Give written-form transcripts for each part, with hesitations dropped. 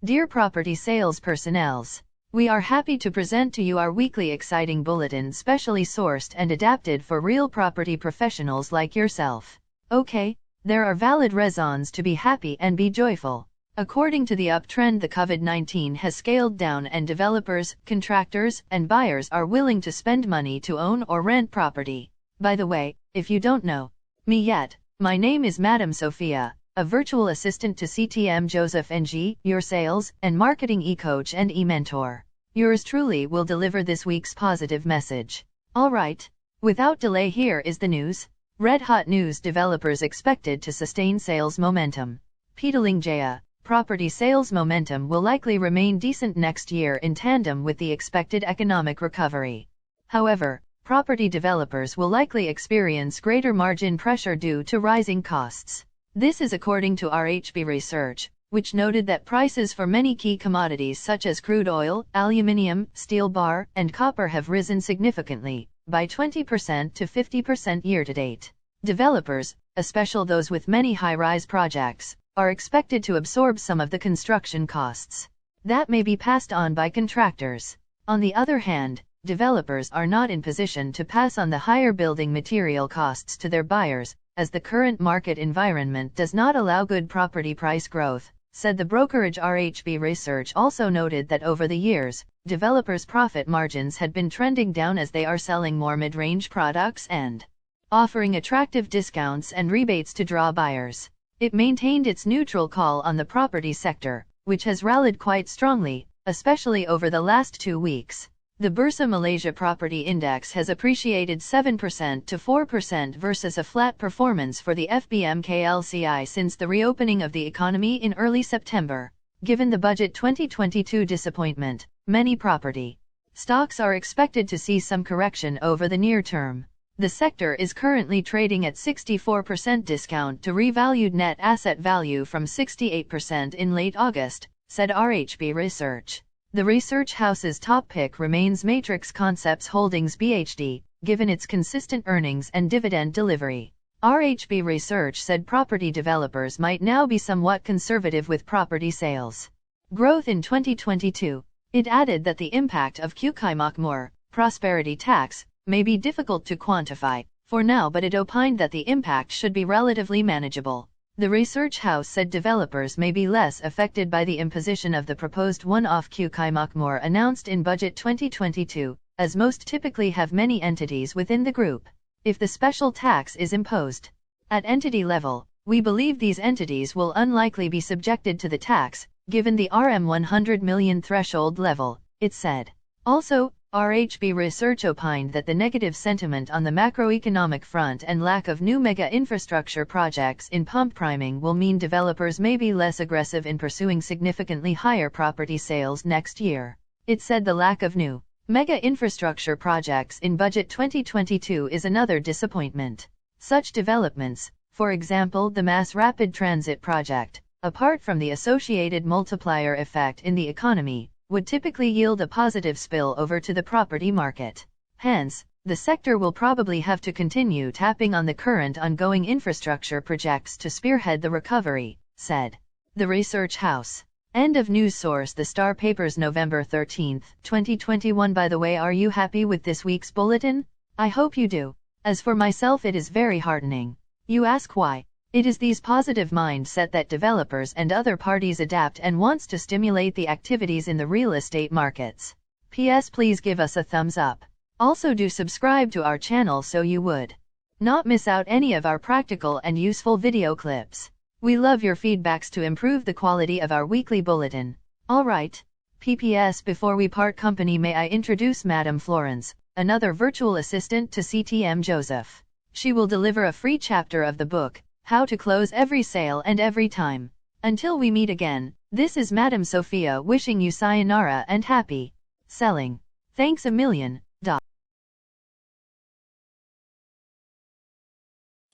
Dear property sales personnels, we are happy to present to you our weekly exciting bulletin specially sourced and adapted for real property professionals like yourself. Okay, there are valid reasons to be happy and be joyful. According to the uptrend, the COVID-19 has scaled down and developers, contractors, and buyers are willing to spend money to own or rent property. By the way, if you don't know me yet, my name is Madam Sophia, a virtual assistant to CTM Joseph NG, your sales and marketing e-coach and e-mentor. Yours truly will deliver this week's positive message. Alright, without delay, here is the news. Red hot news: developers expected to sustain sales momentum. Pedaling Jaya, property sales momentum will likely remain decent next year in tandem with the expected economic recovery. However, property developers will likely experience greater margin pressure due to rising costs. This is according to RHB research, which noted that prices for many key commodities such as crude oil, aluminium, steel bar, and copper have risen significantly, by 20% to 50% year-to-date. Developers, especially those with many high-rise projects, are expected to absorb some of the construction costs that may be passed on by contractors. On the other hand, developers are not in position to pass on the higher building material costs to their buyers, as the current market environment does not allow good property price growth, said the brokerage. RHB research also noted that over the years, developers' profit margins had been trending down as they are selling more mid-range products and offering attractive discounts and rebates to draw buyers. It maintained its neutral call on the property sector, which has rallied quite strongly, especially over the last 2 weeks. The Bursa Malaysia Property Index has appreciated 7% to 4% versus a flat performance for the FBMKLCI since the reopening of the economy in early September. Given the budget 2022 disappointment, many property stocks are expected to see some correction over the near term. The sector is currently trading at 64% discount to revalued net asset value from 68% in late August, said RHB Research. The research house's top pick remains Matrix Concepts Holdings BHD, given its consistent earnings and dividend delivery. RHB Research said property developers might now be somewhat conservative with property sales growth in 2022. It added that the impact of Cukai Makmur, prosperity tax, may be difficult to quantify for now, but it opined that the impact should be relatively manageable. The research house said developers may be less affected by the imposition of the proposed one-off Cukai Makmur announced in Budget 2022, as most typically have many entities within the group. If the special tax is imposed at entity level, we believe these entities will unlikely be subjected to the tax, given the Rm 100 million threshold level, it said. Also, RHB Research opined that the negative sentiment on the macroeconomic front and lack of new mega infrastructure projects in pump priming will mean developers may be less aggressive in pursuing significantly higher property sales next year. It said the lack of new mega infrastructure projects in Budget 2022 is another disappointment. Such developments, for example the Mass Rapid Transit project, apart from the associated multiplier effect in the economy, would typically yield a positive spill over to the property market. Hence, the sector will probably have to continue tapping on the current ongoing infrastructure projects to spearhead the recovery, said the research house. End of news source: The Star Papers, November 13, 2021. By the way, are you happy with this week's bulletin? I hope you do. As for myself, it is very heartening. You ask why? It is these positive mindset that developers and other parties adapt and wants to stimulate the activities in the real estate markets. P.S. Please give us a thumbs up. Also do subscribe to our channel so you would not miss out any of our practical and useful video clips. We love your feedbacks to improve the quality of our weekly bulletin. Alright. PPS. Before we part company, may I introduce Madam Florence, another virtual assistant to CTM Joseph. She will deliver a free chapter of the book, How to Close Every Sale and Every Time. Until we meet again, this is Madam Sophia wishing you sayonara and happy selling. Thanks a million.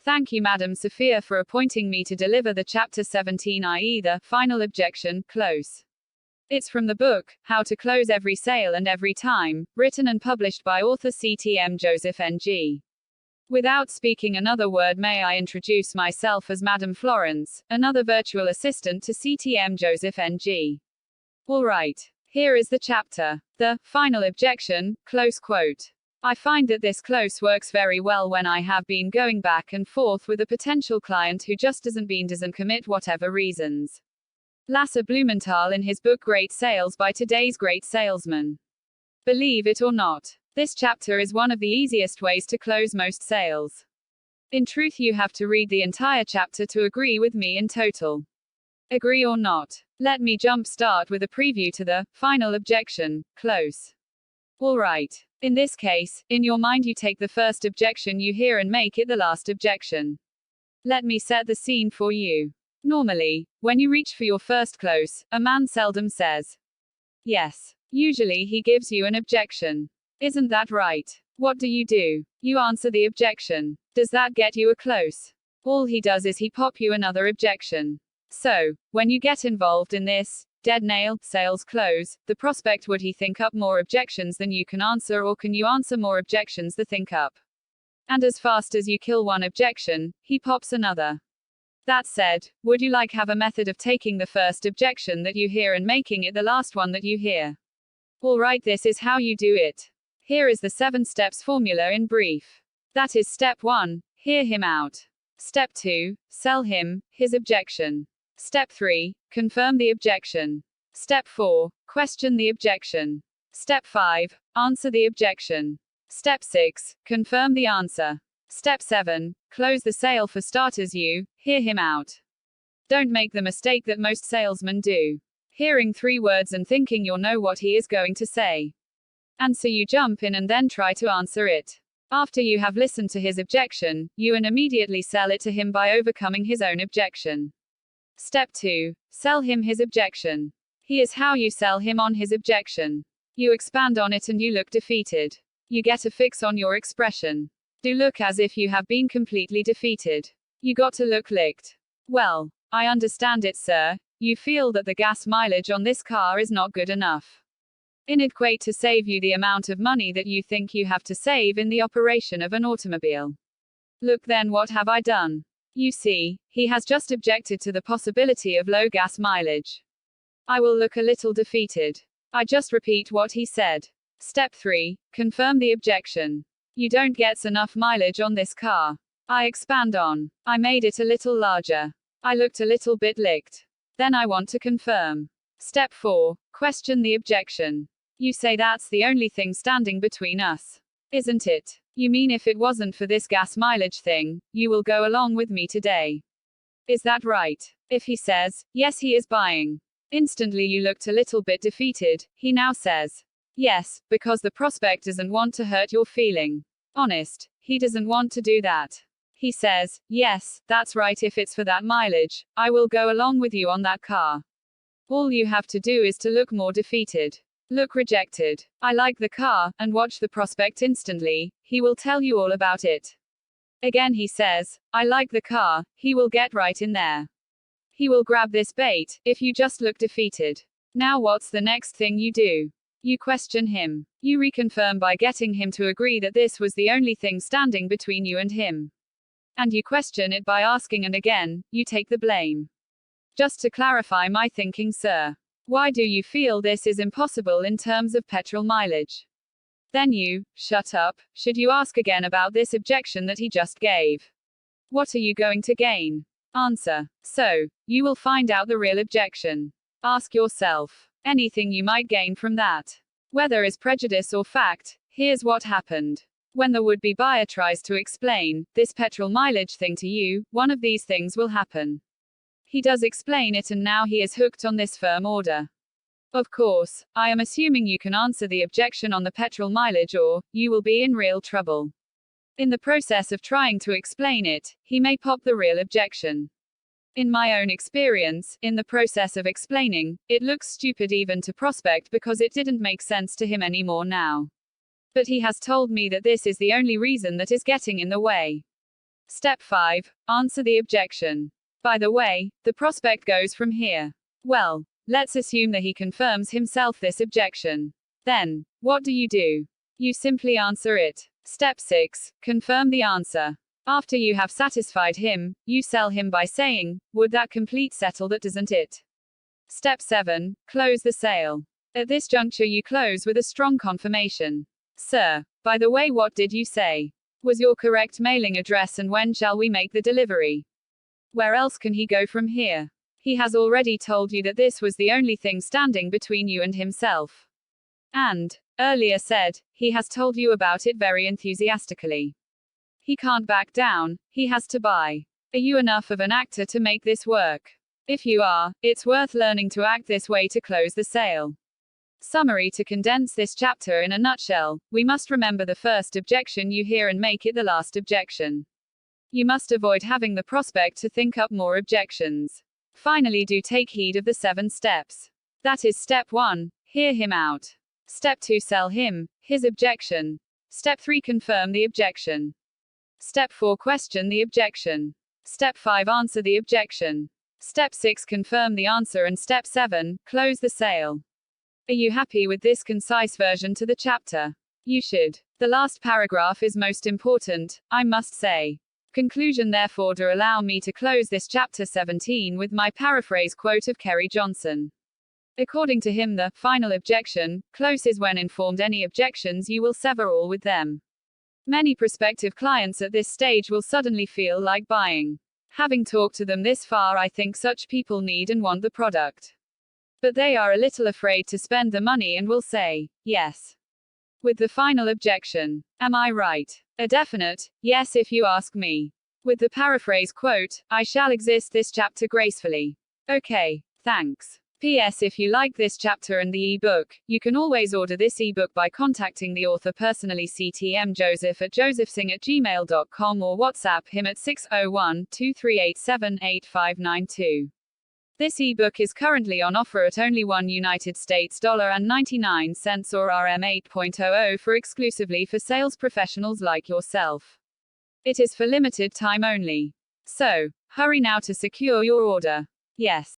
Thank you, Madam Sophia, for appointing me to deliver the Chapter 17, i.e. the final objection, close. It's from the book, How to Close Every Sale and Every Time, written and published by author CTM Joseph Ng. Without speaking another word, may I introduce myself as Madam Florence, another virtual assistant to CTM Joseph Ng. All right. Here is the chapter. The final objection, close quote. I find that this close works very well when I have been going back and forth with a potential client who just doesn't commit whatever reasons. Lasse Blumenthal in his book Great Sales by Today's Great Salesman. Believe it or not, this chapter is one of the easiest ways to close most sales. In truth, you have to read the entire chapter to agree with me in total. Agree or not? Let me start with a preview to the final objection, close. All right. In this case, in your mind you take the first objection you hear and make it the last objection. Let me set the scene for you. Normally, when you reach for your first close, a man seldom says yes. Usually he gives you an objection. Isn't that right? What do? You answer the objection. Does that get you a close? All he does is he pop you another objection. So, when you get involved in this dead nail sales close, the prospect, would he think up more objections than you can answer, or can you answer more objections than think up? And as fast as you kill one objection, he pops another. That said, would you have a method of taking the first objection that you hear and making it the last one that you hear? All right, this is how you do it. Here is the 7 steps formula in brief. That is step 1, hear him out. Step 2, sell him his objection. Step 3, confirm the objection. Step 4, question the objection. Step 5, answer the objection. Step 6, confirm the answer. Step 7, close the sale. For starters, you hear him out. Don't make the mistake that most salesmen do. Hearing 3 words and thinking you'll know what he is going to say. And so you jump in and then try to answer it. After you have listened to his objection, you immediately sell it to him by overcoming his own objection. Step 2, sell him his objection. Here's how you sell him on his objection. You expand on it and you look defeated. You get a fix on your expression. Do look as if you have been completely defeated. You got to look licked. Well, I understand it, sir. You feel that the gas mileage on this car is not good enough. Inadequate to save you the amount of money that you think you have to save in the operation of an automobile. Look then, what have I done? You see, he has just objected to the possibility of low gas mileage. I will look a little defeated. I just repeat what he said. Step 3, confirm the objection. You don't get enough mileage on this car. I expand on. I made it a little larger. I looked a little bit licked. Then I want to confirm. Step 4, question the objection. You say that's the only thing standing between us. Isn't it? You mean if it wasn't for this gas mileage thing, you will go along with me today? Is that right? If he says, yes, he is buying. Instantly you looked a little bit defeated. He now says, yes, because the prospect doesn't want to hurt your feeling. Honest, he doesn't want to do that. He says, yes, that's right, if it's for that mileage, I will go along with you on that car. All you have to do is to look more defeated. Look rejected. I like the car, and watch the prospect instantly. He will tell you all about it. Again he says, I like the car. He will get right in there. He will grab this bait, if you just look defeated. Now what's the next thing you do? You question him. You reconfirm by getting him to agree that this was the only thing standing between you and him. And you question it by asking, and again, you take the blame. Just to clarify my thinking, sir. Why do you feel this is impossible in terms of petrol mileage? Then you shut up. Should you ask again about this objection that he just gave? What are you going to gain? Answer. So, you will find out the real objection. Ask yourself. Anything you might gain from that. Whether is prejudice or fact, here's what happened. When the would-be buyer tries to explain this petrol mileage thing to you, one of these things will happen. He does explain it, and now he is hooked on this firm order. Of course, I am assuming you can answer the objection on the petrol mileage, or you will be in real trouble. In the process of trying to explain it, he may pop the real objection. In my own experience, in the process of explaining, it looks stupid even to prospect because it didn't make sense to him anymore now. But he has told me that this is the only reason that is getting in the way. Step 5, answer the objection. By the way, the prospect goes from here. Well, let's assume that he confirms himself this objection. Then, what do? You simply answer it. Step 6, confirm the answer. After you have satisfied him, you sell him by saying, would that complete settle that, doesn't it? Step 7. Close the sale. At this juncture you close with a strong confirmation. Sir, by the way, what did you say was your correct mailing address, and when shall we make the delivery? Where else can he go from here? He has already told you that this was the only thing standing between you and himself. And, earlier said, he has told you about it very enthusiastically. He can't back down, he has to buy. Are you enough of an actor to make this work? If you are, it's worth learning to act this way to close the sale. Summary: to condense this chapter in a nutshell, we must remember the first objection you hear and make it the last objection. You must avoid having the prospect to think up more objections. Finally, do take heed of the 7 steps. That is: step 1, hear him out. Step 2, sell him his objection. Step 3, confirm the objection. Step 4, question the objection. Step 5, answer the objection. Step 6, confirm the answer. And step 7, close the sale. Are you happy with this concise version to the chapter? You should. The last paragraph is most important, I must say. Conclusion: therefore, do allow me to close this chapter 17 with my paraphrase quote of Kerry Johnson. According to him, the final objection close is when informed any objections you will sever all with them. Many prospective clients at this stage will suddenly feel like buying. Having talked to them this far, I think such people need and want the product. But they are a little afraid to spend the money and will say, yes, with the final objection. Am I right? A definite yes if you ask me. With the paraphrase quote, I shall exist this chapter gracefully. Okay, thanks. P.S. If you like this chapter and the ebook, you can always order this ebook by contacting the author personally, ctmjoseph@josephsing@gmail.com, or WhatsApp him at 601-2387-8592. This ebook is currently on offer at only $1.99 or RM 8.00 for exclusively for sales professionals like yourself. It is for limited time only. So, hurry now to secure your order. Yes.